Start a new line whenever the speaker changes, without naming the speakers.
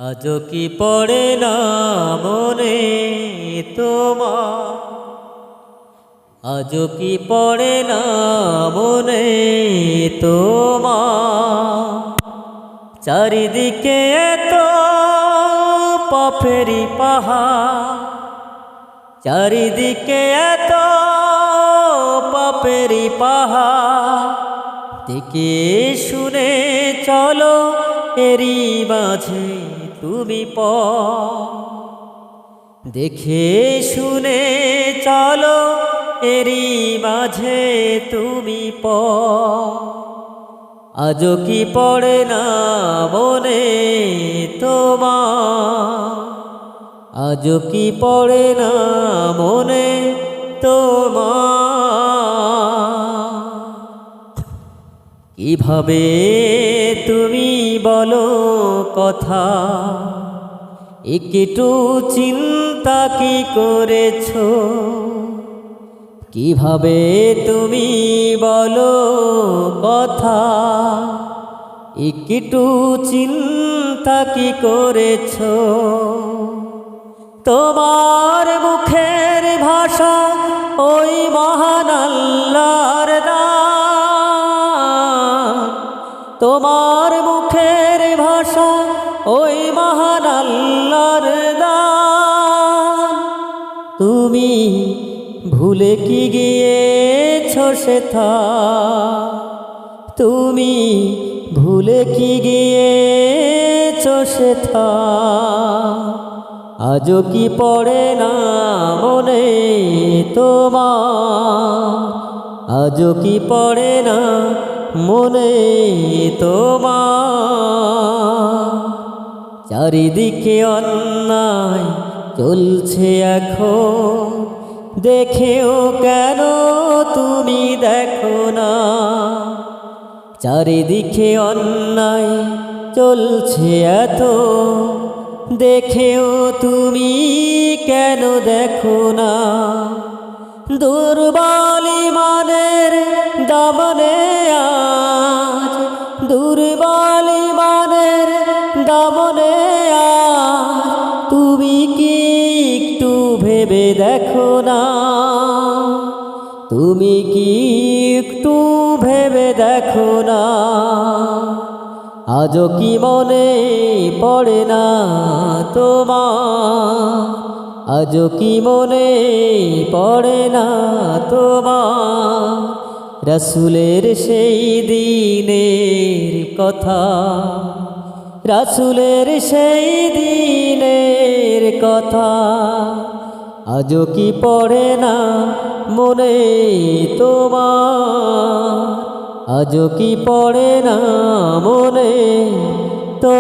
আজও কি পড়ে না মনে তোমার, আজও কি পড়ে না মনে তোমার। চারিদিকে এত পাপেরি পাহাড়, চারিদিকে এত পাপেরি পাহাড়। দেখে শুনে চলো এরই মাঝে তুমি দেখে শুনে চলো এরই মাঝে তুমি আজও কি পড়ে না মনে তোমার, আজও কি পড়ে না মনে তোমার। কিভাবে তুমি বলো কথা, একটু চিন্তা কি করেছো? কিভাবে তুমি বলো কথা, একটু চিন্তা কি করেছো? তোমার মুখের ভাষা ওই মহান আল্লাহর দান, তোমার মুখের ভাষা ওই মহান আল্লাহর দান। তুমি ভুলে কি গিয়েছো সেথা, তুমি ভুলে কি গিয়েছো সেথা। আজও কি পড়ে না মনে তোমার, আজও কি পড়ে না মনে তোমার। চারিদিকে অন্যায় চলছে এখন, দেখেও কেন তুমি দেখো না? চারিদিকে অন্যায় চলছে এত, দেখেও তুমি কেন দেখো না? দুর্বল ঈমানের দামনে আজ, দুর্বল ঈমানের দামনে আজ তুমি কি একটু ভেবে দেখো না? তুমি কি একটু ভেবে দেখো না? আজও কি মনে পড়ে না তোমার, আজও কি মনে পড়ে না তোমার? রাসূলের সেই দিনের কথা, রাসূলের সেই দিনের কথা। আজও কি পড়ে না মনে তোমার, আজও কি পড়ে না মনে তো